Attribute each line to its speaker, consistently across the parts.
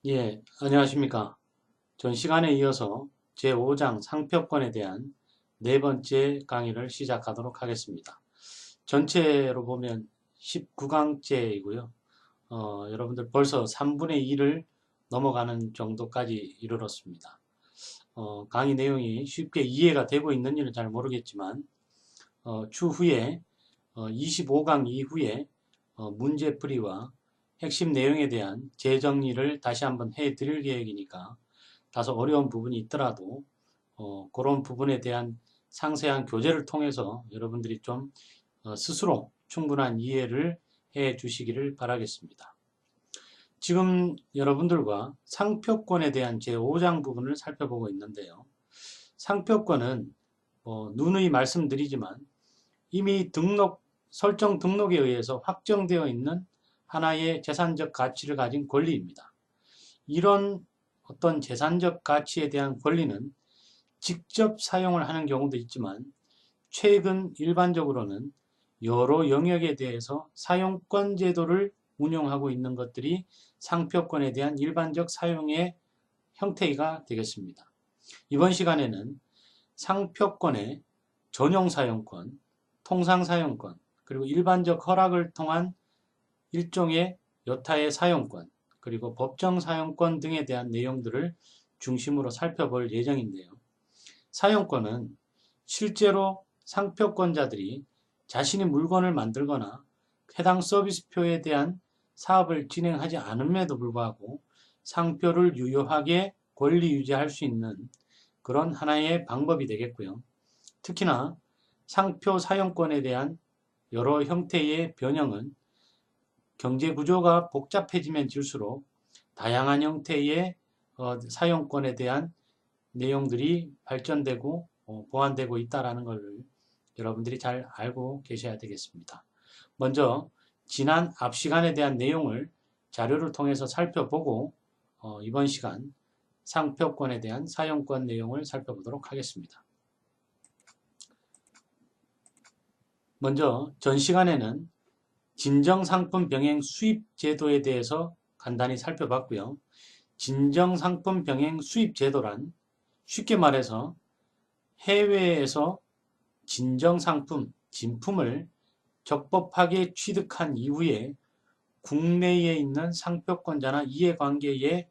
Speaker 1: 예, 안녕하십니까. 전 시간에 이어서 제5장 상표권에 대한 네 번째 강의를 시작하도록 하겠습니다. 전체로 보면 19강째이고요. 여러분들 벌써 3분의 2를 넘어가는 정도까지 이르렀습니다. 강의 내용이 쉽게 이해가 되고 있는지는 잘 모르겠지만, 추후에 25강 이후에 문제풀이와 핵심 내용에 대한 재정리를 다시 한번 해드릴 계획이니까 다소 어려운 부분이 있더라도 그런 부분에 대한 상세한 교재를 통해서 여러분들이 좀 스스로 충분한 이해를 해 주시기를 바라겠습니다. 지금 여러분들과 상표권에 대한 제5장 부분을 살펴보고 있는데요. 상표권은 누누이 말씀드리지만 이미 설정 등록에 의해서 확정되어 있는 하나의 재산적 가치를 가진 권리입니다. 이런 어떤 재산적 가치에 대한 권리는 직접 사용을 하는 경우도 있지만 최근 일반적으로는 여러 영역에 대해서 사용권 제도를 운용하고 있는 것들이 상표권에 대한 일반적 사용의 형태가 되겠습니다. 이번 시간에는 상표권의 전용 사용권, 통상 사용권, 그리고 일반적 허락을 통한 일종의 여타의 사용권, 그리고 법정 사용권 등에 대한 내용들을 중심으로 살펴볼 예정인데요. 사용권은 실제로 상표권자들이 자신이 물건을 만들거나 해당 서비스표에 대한 사업을 진행하지 않음에도 불구하고 상표를 유효하게 권리 유지할 수 있는 그런 하나의 방법이 되겠고요. 특히나 상표 사용권에 대한 여러 형태의 변형은 경제 구조가 복잡해지면 질수록 다양한 형태의 사용권에 대한 내용들이 발전되고 보완되고 있다는 것을 여러분들이 잘 알고 계셔야 되겠습니다. 먼저 지난 앞 시간에 대한 내용을 자료를 통해서 살펴보고 이번 시간 상표권에 대한 사용권 내용을 살펴보도록 하겠습니다. 먼저 전 시간에는 진정상품 병행 수입 제도에 대해서 간단히 살펴봤고요. 진정상품 병행 수입 제도란 쉽게 말해서 해외에서 진정상품, 진품을 적법하게 취득한 이후에 국내에 있는 상표권자나 이해관계의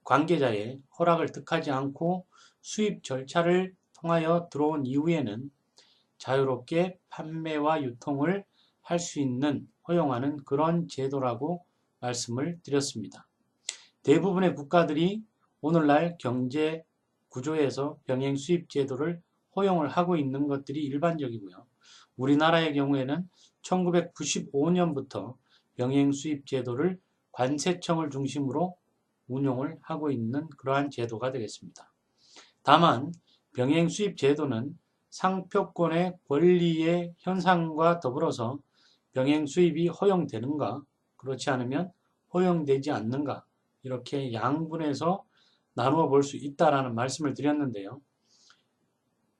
Speaker 1: 관계자의 허락을 득하지 않고 수입 절차를 통하여 들어온 이후에는 자유롭게 판매와 유통을 할 수 있는 허용하는 그런 제도라고 말씀을 드렸습니다. 대부분의 국가들이 오늘날 경제 구조에서 병행 수입 제도를 허용을 하고 있는 것들이 일반적이고요. 우리나라의 경우에는 1995년부터 병행 수입 제도를 관세청을 중심으로 운용을 하고 있는 그러한 제도가 되겠습니다. 다만 병행 수입 제도는 상표권의 권리의 현상과 더불어서 병행 수입이 허용되는가, 그렇지 않으면 허용되지 않는가, 이렇게 양분해서 나누어 볼 수 있다라는 말씀을 드렸는데요.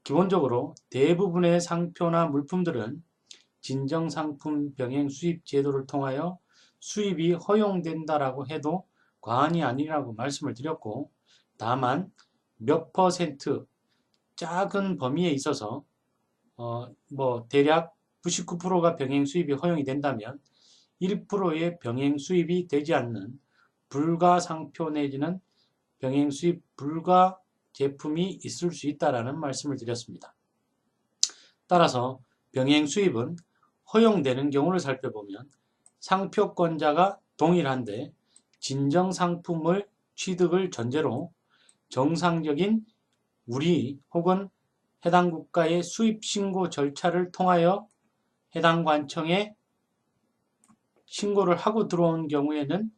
Speaker 1: 기본적으로 대부분의 상표나 물품들은 진정상품 병행 수입 제도를 통하여 수입이 허용된다라고 해도 과언이 아니라고 말씀을 드렸고, 다만 몇 퍼센트 작은 범위에 있어서 대략 99%가 병행 수입이 허용이 된다면 1%의 병행 수입이 되지 않는 불가 상표 내지는 병행 수입 불가 제품이 있을 수 있다라는 말씀을 드렸습니다. 따라서 병행 수입은 허용되는 경우를 살펴보면 상표권자가 동일한데 진정 상품을 취득을 전제로 정상적인 우리 혹은 해당 국가의 수입 신고 절차를 통하여 해당 관청에 신고를 하고 들어온 경우에는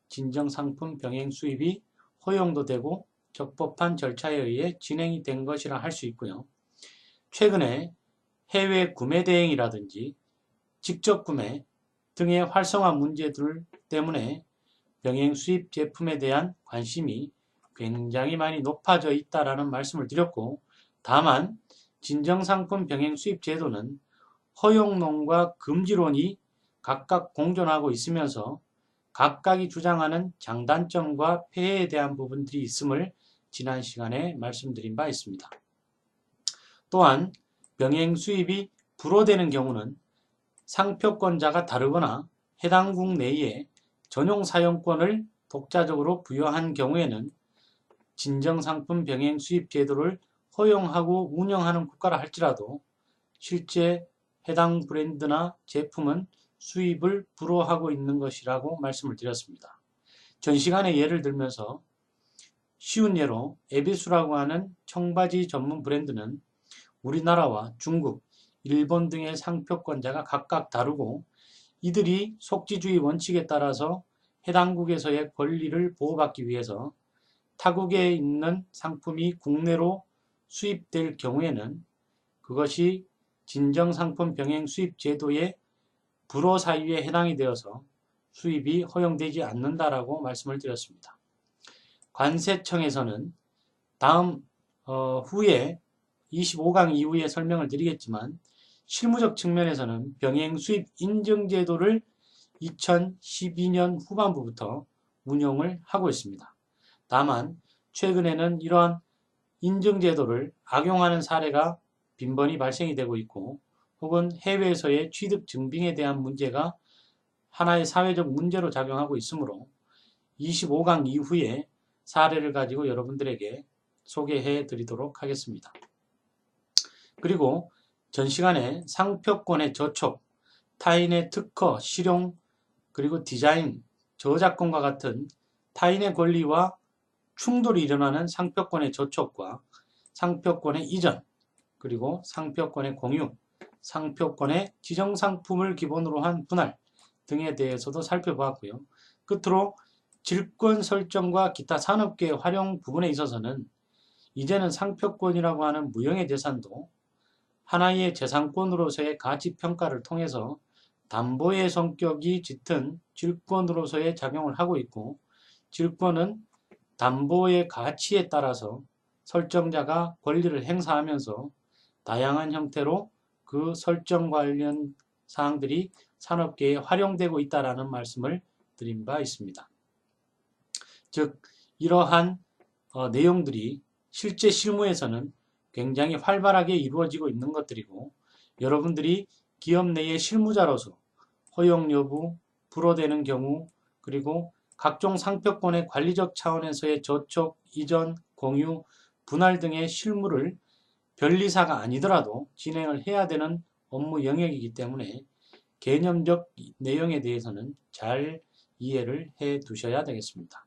Speaker 1: 진정상품 병행 수입이 허용도 되고 적법한 절차에 의해 진행이 된 것이라 할 수 있고요. 최근에 해외 구매 대행이라든지 직접 구매 등의 활성화 문제들 때문에 병행 수입 제품에 대한 관심이 굉장히 많이 높아져 있다라는 말씀을 드렸고, 다만 진정상품 병행 수입 제도는 허용론과 금지론이 각각 공존하고 있으면서 각각이 주장하는 장단점과 폐해에 대한 부분들이 있음을 지난 시간에 말씀드린 바 있습니다. 또한 병행 수입이 불허되는 경우는 상표권자가 다르거나 해당국 내에 전용 사용권을 독자적으로 부여한 경우에는 진정상품 병행 수입 제도를 허용하고 운영하는 국가라 할지라도 실제 해당 브랜드나 제품은 수입을 불허하고 있는 것이라고 말씀을 드렸습니다. 전 시간에 예를 들면서 쉬운 예로 에비수라고 하는 청바지 전문 브랜드는 우리나라와 중국, 일본 등의 상표권자가 각각 다르고 이들이 속지주의 원칙에 따라서 해당국에서의 권리를 보호받기 위해서 타국에 있는 상품이 국내로 수입될 경우에는 그것이 진정상품 병행 수입 제도의 불허 사유에 해당이 되어서 수입이 허용되지 않는다라고 말씀을 드렸습니다. 관세청에서는 다음 후에 25강 이후에 설명을 드리겠지만 실무적 측면에서는 병행 수입 인증 제도를 2012년 후반부부터 운영을 하고 있습니다. 다만 최근에는 이러한 인증 제도를 악용하는 사례가 빈번히 발생이 되고 있고 혹은 해외에서의 취득 증빙에 대한 문제가 하나의 사회적 문제로 작용하고 있으므로 25강 이후에 사례를 가지고 여러분들에게 소개해 드리도록 하겠습니다. 그리고 전 시간에 상표권의 저촉, 타인의 특허, 실용, 그리고 디자인, 저작권과 같은 타인의 권리와 충돌이 일어나는 상표권의 저촉과 상표권의 이전, 그리고 상표권의 공유, 상표권의 지정상품을 기본으로 한 분할 등에 대해서도 살펴보았고요. 끝으로 질권 설정과 기타 산업계의 활용 부분에 있어서는 이제는 상표권이라고 하는 무형의 재산도 하나의 재산권으로서의 가치평가를 통해서 담보의 성격이 짙은 질권으로서의 작용을 하고 있고 질권은 담보의 가치에 따라서 설정자가 권리를 행사하면서 다양한 형태로 그 설정 관련 사항들이 산업계에 활용되고 있다는 말씀을 드린 바 있습니다. 즉 이러한 내용들이 실제 실무에서는 굉장히 활발하게 이루어지고 있는 것들이고 여러분들이 기업 내의 실무자로서 허용 여부, 불허되는 경우 그리고 각종 상표권의 관리적 차원에서의 저촉, 이전, 공유, 분할 등의 실무를 변리사가 아니더라도 진행을 해야 되는 업무 영역이기 때문에 개념적 내용에 대해서는 잘 이해를 해 두셔야 되겠습니다.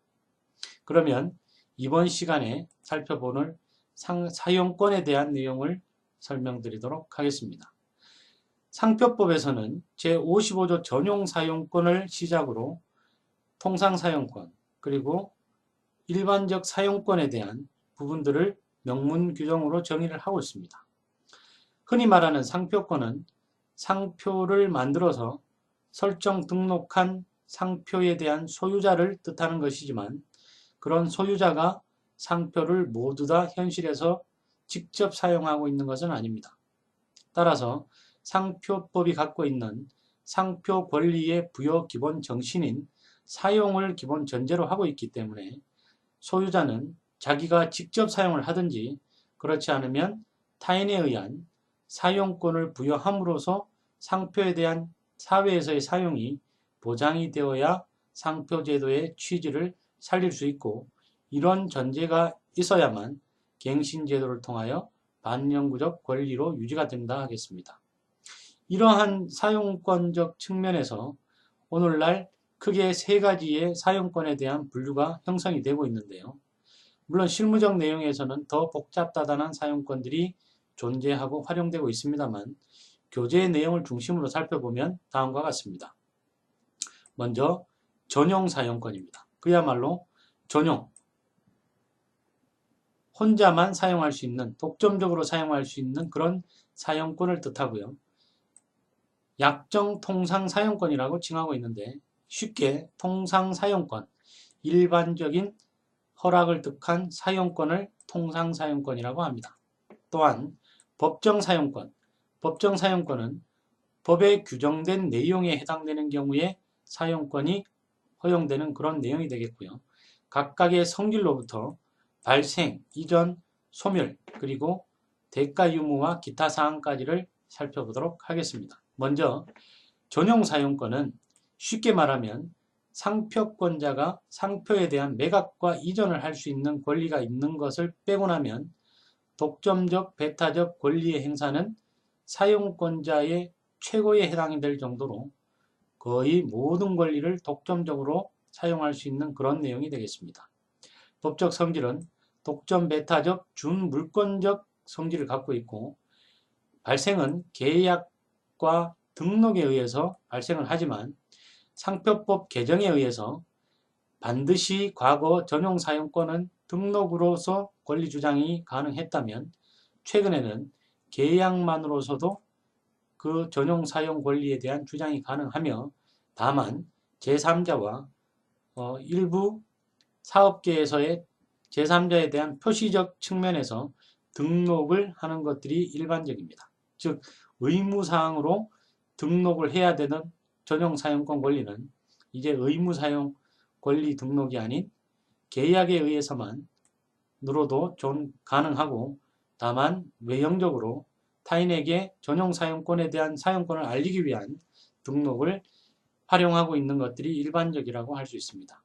Speaker 1: 그러면 이번 시간에 살펴보는 사용권에 대한 내용을 설명드리도록 하겠습니다. 상표법에서는 제55조 전용 사용권을 시작으로 통상사용권 그리고 일반적 사용권에 대한 부분들을 명문 규정으로 정의를 하고 있습니다. 흔히 말하는 상표권은 상표를 만들어서 설정 등록한 상표에 대한 소유자를 뜻하는 것이지만 그런 소유자가 상표를 모두 다 현실에서 직접 사용하고 있는 것은 아닙니다. 따라서 상표법이 갖고 있는 상표 권리의 부여 기본 정신인 사용을 기본 전제로 하고 있기 때문에 소유자는 자기가 직접 사용을 하든지 그렇지 않으면 타인에 의한 사용권을 부여함으로써 상표에 대한 사회에서의 사용이 보장이 되어야 상표제도의 취지를 살릴 수 있고 이런 전제가 있어야만 갱신제도를 통하여 반영구적 권리로 유지가 된다 하겠습니다. 이러한 사용권적 측면에서 오늘날 크게 세 가지의 사용권에 대한 분류가 형성이 되고 있는데요. 물론 실무적 내용에서는 더 복잡다단한 사용권들이 존재하고 활용되고 있습니다만 교재의 내용을 중심으로 살펴보면 다음과 같습니다. 먼저 전용 사용권입니다. 그야말로 전용, 혼자만 사용할 수 있는, 독점적으로 사용할 수 있는 그런 사용권을 뜻하고요. 약정 통상 사용권이라고 칭하고 있는데 쉽게 통상 사용권, 일반적인 허락을 뜻한 사용권을 통상 사용권이라고 합니다. 또한 법정 사용권, 법정 사용권은 법에 규정된 내용에 해당되는 경우에 사용권이 허용되는 그런 내용이 되겠고요. 각각의 성질로부터 발생, 이전, 소멸, 그리고 대가 유무와 기타 사항까지를 살펴보도록 하겠습니다. 먼저 전용 사용권은 쉽게 말하면 상표권자가 상표에 대한 매각과 이전을 할 수 있는 권리가 있는 것을 빼고 나면 독점적, 배타적 권리의 행사는 사용권자의 최고에 해당이 될 정도로 거의 모든 권리를 독점적으로 사용할 수 있는 그런 내용이 되겠습니다. 법적 성질은 독점, 배타적, 준물권적 성질을 갖고 있고 발생은 계약과 등록에 의해서 발생을 하지만 상표법 개정에 의해서 반드시 과거 전용 사용권은 등록으로서 권리 주장이 가능했다면 최근에는 계약만으로서도 그 전용 사용 권리에 대한 주장이 가능하며 다만 제3자와 일부 사업계에서의 제3자에 대한 표시적 측면에서 등록을 하는 것들이 일반적입니다. 즉 의무사항으로 등록을 해야 되는 전용 사용권 권리는 이제 의무사용 권리 등록이 아닌 계약에 의해서만 으로도 좀 가능하고 다만 외형적으로 타인에게 전용 사용권에 대한 사용권을 알리기 위한 등록을 활용하고 있는 것들이 일반적이라고 할 수 있습니다.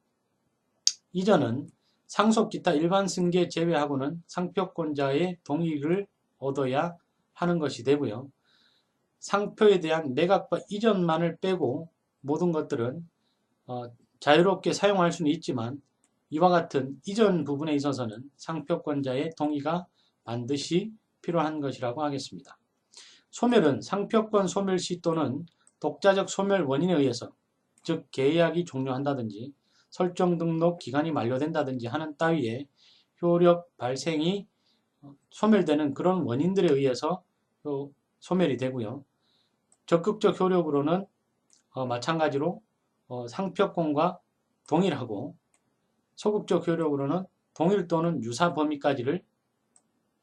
Speaker 1: 이전은 상속 기타 일반 승계 제외하고는 상표권자의 동의를 얻어야 하는 것이 되고요. 상표에 대한 매각과 이전만을 빼고 모든 것들은 자유롭게 사용할 수는 있지만 이와 같은 이전 부분에 있어서는 상표권자의 동의가 반드시 필요한 것이라고 하겠습니다. 소멸은 상표권 소멸 시 또는 독자적 소멸 원인에 의해서 즉 계약이 종료한다든지 설정 등록 기간이 만료된다든지 하는 따위의 효력 발생이 소멸되는 그런 원인들에 의해서 소멸이 되고요. 적극적 효력으로는 마찬가지로 상표권과 동일하고 소극적 효력으로는 동일 또는 유사 범위까지를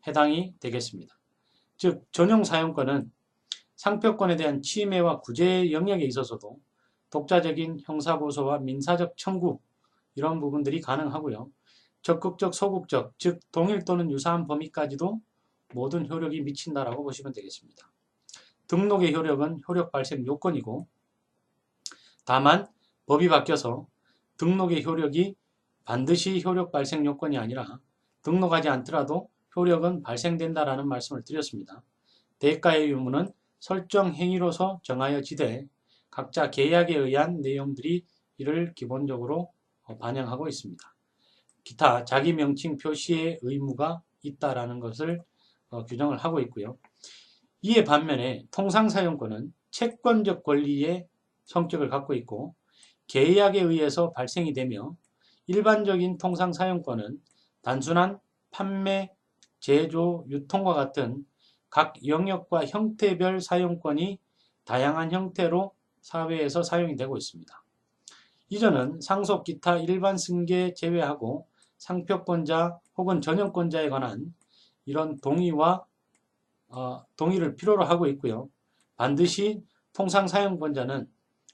Speaker 1: 해당이 되겠습니다. 즉 전용 사용권은 상표권에 대한 침해와 구제 영역에 있어서도 독자적인 형사고소와 민사적 청구 이런 부분들이 가능하고요. 적극적, 소극적, 즉 동일 또는 유사한 범위까지도 모든 효력이 미친다라고 보시면 되겠습니다. 등록의 효력은 효력 발생 요건이고 다만 법이 바뀌어서 등록의 효력이 반드시 효력 발생 요건이 아니라 등록하지 않더라도 효력은 발생된다라는 말씀을 드렸습니다. 대가의 유무는 설정 행위로서 정하여 지되 각자 계약에 의한 내용들이 이를 기본적으로 반영하고 있습니다. 기타 자기 명칭 표시의 의무가 있다라는 것을 규정을 하고 있고요. 이에 반면에 통상사용권은 채권적 권리의 성격을 갖고 있고 계약에 의해서 발생이 되며 일반적인 통상사용권은 단순한 판매, 제조, 유통과 같은 각 영역과 형태별 사용권이 다양한 형태로 사회에서 사용이 되고 있습니다. 이전은 상속 기타 일반 승계 제외하고 상표권자 혹은 전용권자에 관한 이런 동의를 필요로 하고 있고요. 반드시 통상사용권자는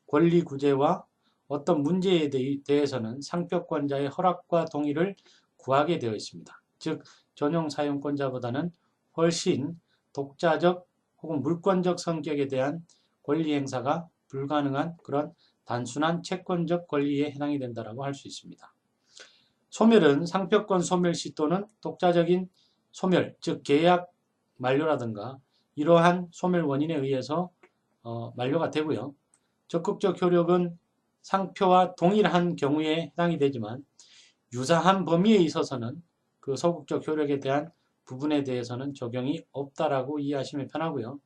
Speaker 1: 권리 구제와 어떤 문제에 대해서는 상표권자의 허락과 동의를 구하게 되어 있습니다. 즉 전용 사용권자보다는 훨씬 독자적 혹은 물권적 성격에 대한 권리 행사가 불가능한 그런 단순한 채권적 권리에 해당이 된다고 할 수 있습니다. 소멸은 상표권 소멸 시 또는 독자적인 소멸, 즉 계약 만료라든가 이러한 소멸 원인에 의해서 만료가 되고요. 적극적 효력은 상표와 동일한 경우에 해당이 되지만 유사한 범위에 있어서는 그 소극적 효력에 대한 부분에 대해서는 적용이 없다라고 이해하시면 편하고요.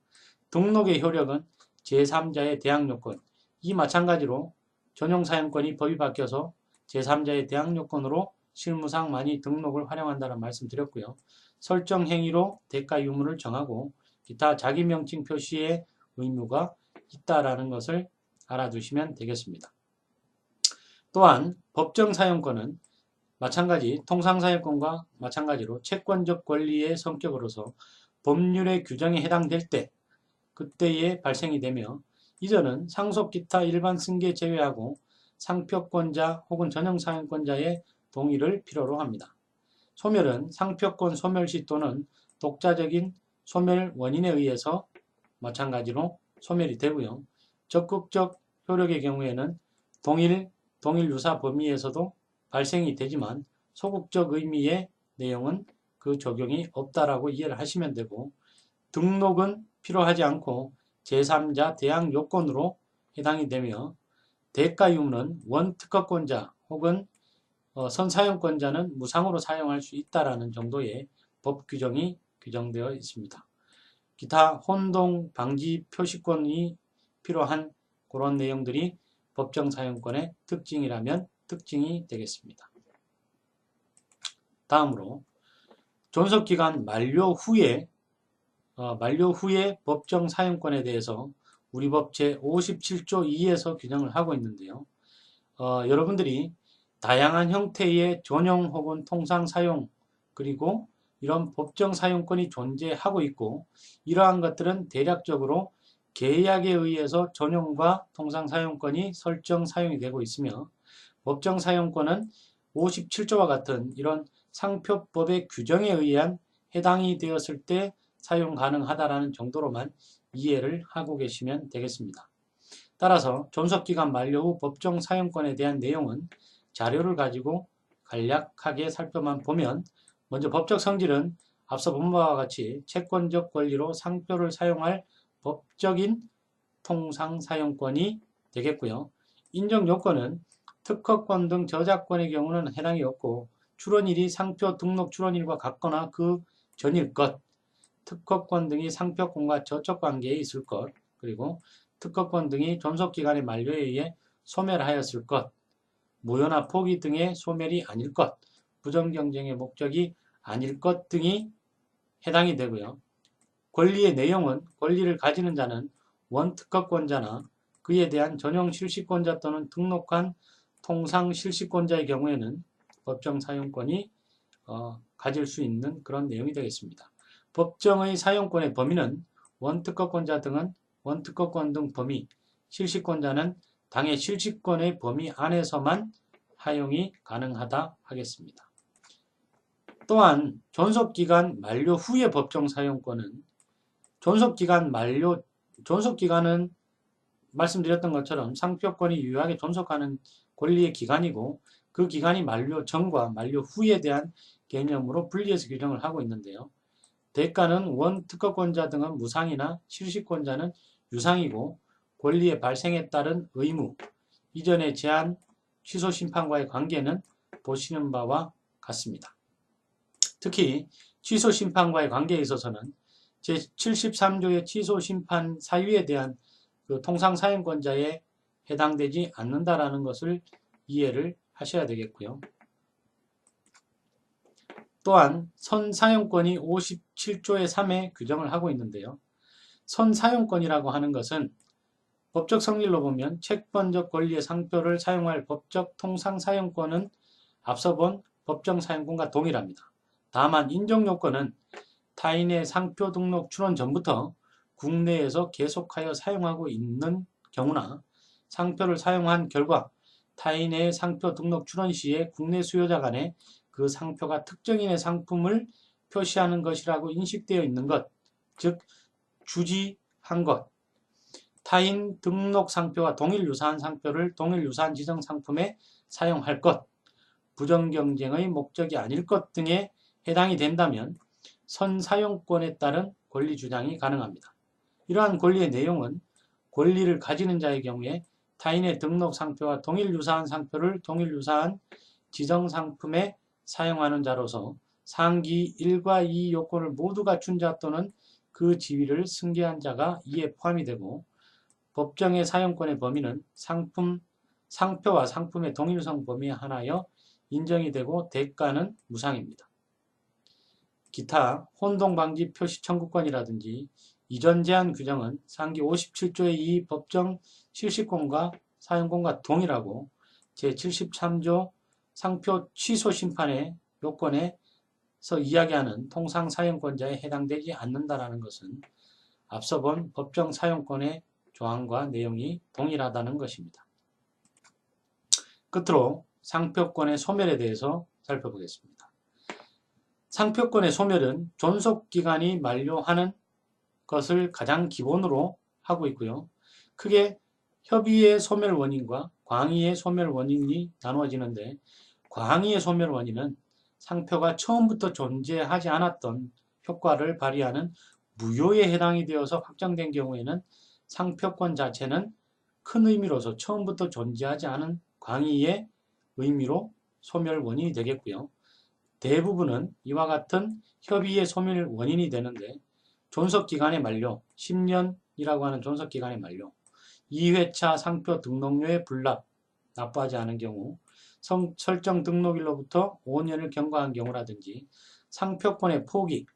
Speaker 1: 등록의 효력은 제3자의 대항 요건, 이 마찬가지로 전용 사용권이 법이 바뀌어서 제3자의 대항 요건으로 실무상 많이 등록을 활용한다는 말씀 드렸고요. 설정 행위로 대가 유무를 정하고 기타 자기 명칭 표시의 의무가 있다라는 것을 알아두시면 되겠습니다. 또한 법정 사용권은 마찬가지 통상사용권과 마찬가지로 채권적 권리의 성격으로서 법률의 규정에 해당될 때 그때에 발생이 되며 이전은 상속 기타 일반 승계 제외하고 상표권자 혹은 전형사용권자의 동의를 필요로 합니다. 소멸은 상표권 소멸시 또는 독자적인 소멸 원인에 의해서 마찬가지로 소멸이 되고요. 적극적 효력의 경우에는 동일 유사 범위에서도 발생이 되지만 소극적 의미의 내용은 그 적용이 없다라고 이해를 하시면 되고, 등록은 필요하지 않고 제3자 대항 요건으로 해당이 되며, 대가 유무는 원특허권자 혹은 선사용권자는 무상으로 사용할 수 있다라는 정도의 법 규정이 규정되어 있습니다. 기타 혼동 방지 표시권이 필요한 그런 내용들이 법정 사용권의 특징이라면 특징이 되겠습니다. 다음으로 존속기간 만료 후에 법정 사용권에 대해서 우리 법 제57조 2에서 규정을 하고 있는데요. 여러분들이 다양한 형태의 전용 혹은 통상 사용, 그리고 이런 법정 사용권이 존재하고 있고, 이러한 것들은 대략적으로 계약에 의해서 전용과 통상 사용권이 설정 사용이 되고 있으며, 법정 사용권은 57조와 같은 이런 상표법의 규정에 의한 해당이 되었을 때 사용 가능하다라는 정도로만 이해를 하고 계시면 되겠습니다. 따라서 존속기간 만료 후 법정 사용권에 대한 내용은 자료를 가지고 간략하게 살펴만 보면, 먼저 법적 성질은 앞서 본 바와 같이 채권적 권리로 상표를 사용할 법적인 통상 사용권이 되겠고요. 인정 요건은 특허권 등 저작권의 경우는 해당이 없고, 출원일이 상표 등록 출원일과 같거나 그 전일 것, 특허권 등이 상표권과 저촉 관계에 있을 것, 그리고 특허권 등이 존속기간의 만료에 의해 소멸하였을 것, 무효나 포기 등의 소멸이 아닐 것, 부정경쟁의 목적이 아닐 것 등이 해당이 되고요. 권리의 내용은 권리를 가지는 자는 원특허권자나 그에 대한 전용 실시권자 또는 등록한 통상 실시권자의 경우에는 법정 사용권이 가질 수 있는 그런 내용이 되겠습니다. 법정의 사용권의 범위는 원특허권자 등은 원특허권 등 범위, 실시권자는 당의 실시권의 범위 안에서만 사용이 가능하다 하겠습니다. 또한 존속기간 만료 후의 법정 사용권은 존속기간은 말씀드렸던 것처럼 상표권이 유효하게 존속하는 권리의 기간이고, 그 기간이 만료 전과 만료 후에 대한 개념으로 분리해서 규정을 하고 있는데요. 대가는 원특허권자 등은 무상이나 실시권자는 유상이고, 권리의 발생에 따른 의무, 이전의 제한, 취소 심판과의 관계는 보시는 바와 같습니다. 특히 취소 심판과의 관계에 있어서는 제73조의 취소 심판 사유에 대한 그 통상 사용권자에 해당되지 않는다라는 것을 이해를 하셔야 되겠고요. 또한 선사용권이 57조의 3에 규정을 하고 있는데요. 선사용권이라고 하는 것은 법적 성질로 보면 채권적 권리의 상표를 사용할 법적 통상 사용권은 앞서 본 법정 사용권과 동일합니다. 다만 인정 요건은 타인의 상표 등록 출원 전부터 국내에서 계속하여 사용하고 있는 경우나 상표를 사용한 결과 타인의 상표 등록 출원 시에 국내 수요자 간에 그 상표가 특정인의 상품을 표시하는 것이라고 인식되어 있는 것, 즉 주지한 것, 타인 등록 상표와 동일 유사한 상표를 동일 유사한 지정 상품에 사용할 것, 부정경쟁의 목적이 아닐 것 등에 해당이 된다면 선사용권에 따른 권리 주장이 가능합니다. 이러한 권리의 내용은 권리를 가지는 자의 경우에 타인의 등록 상표와 동일 유사한 상표를 동일 유사한 지정 상품에 사용하는 자로서 상기 1과 2 요건을 모두 갖춘 자 또는 그 지위를 승계한 자가 이에 포함이 되고, 법정의 사용권의 범위는 상표와 상품의 동일성 범위에 한하여 인정이 되고 대가는 무상입니다. 기타 혼동방지 표시 청구권이라든지 이전 제한 규정은 상기 57조의 이 법정 실시권과 사용권과 동일하고 제73조 상표 취소 심판의 요건에서 이야기하는 통상 사용권자에 해당되지 않는다라는 것은 앞서 본 법정 사용권의 조항과 내용이 동일하다는 것입니다. 끝으로 상표권의 소멸에 대해서 살펴보겠습니다. 상표권의 소멸은 존속기간이 만료하는 것을 가장 기본으로 하고 있고요. 크게 협의의 소멸 원인과 광의의 소멸 원인이 나누어지는데, 광의의 소멸 원인은 상표가 처음부터 존재하지 않았던 효과를 발휘하는 무효에 해당이 되어서 확정된 경우에는 상표권 자체는 큰 의미로서 처음부터 존재하지 않은 광의의 의미로 소멸 원인이 되겠고요. 대부분은 이와 같은 협의의 소멸 원인이 되는데, 존속기간의 만료, 10년이라고 하는 존속기간의 만료, 2회차 상표 등록료의 불납, 납부하지 않은 경우, 설정 등록일로부터 5년을 경과한 경우라든지, 상표권의 포기,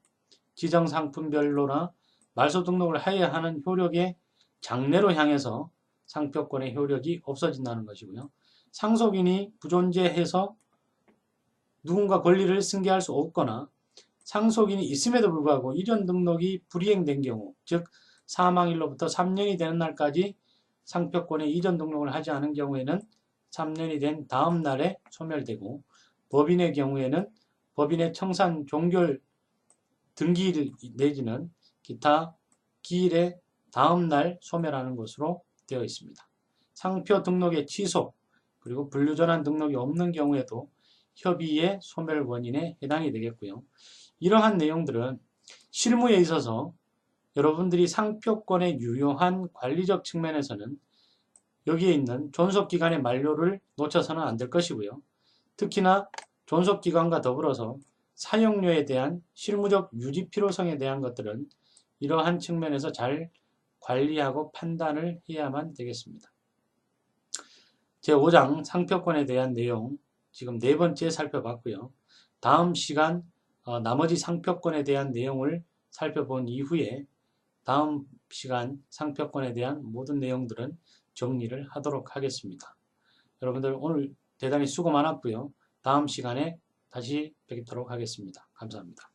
Speaker 1: 지정 상품별로나 말소 등록을 해야 하는 효력의 장래로 향해서 상표권의 효력이 없어진다는 것이고요. 상속인이 부존재해서 누군가 권리를 승계할 수 없거나 상속인이 있음에도 불구하고 이전 등록이 불이행된 경우, 즉 사망일로부터 3년이 되는 날까지 상표권의 이전 등록을 하지 않은 경우에는 3년이 된 다음 날에 소멸되고, 법인의 경우에는 법인의 청산 종결 등기일 내지는 기타 기일의 다음 날 소멸하는 것으로 되어 있습니다. 상표 등록의 취소, 그리고 분류전환 등록이 없는 경우에도 협의의 소멸 원인에 해당이 되겠고요. 이러한 내용들은 실무에 있어서 여러분들이 상표권의 유효한 관리적 측면에서는 여기에 있는 존속기간의 만료를 놓쳐서는 안 될 것이고요. 특히나 존속기간과 더불어서 사용료에 대한 실무적 유지 필요성에 대한 것들은 이러한 측면에서 잘 관리하고 판단을 해야만 되겠습니다. 제5장 상표권에 대한 내용 지금 4번째 살펴봤고요. 다음 시간 나머지 상표권에 대한 내용을 살펴본 이후에 다음 시간 상표권에 대한 모든 내용들은 정리를 하도록 하겠습니다. 여러분들 오늘 대단히 수고 많았고요. 다음 시간에 다시 뵙도록 하겠습니다. 감사합니다.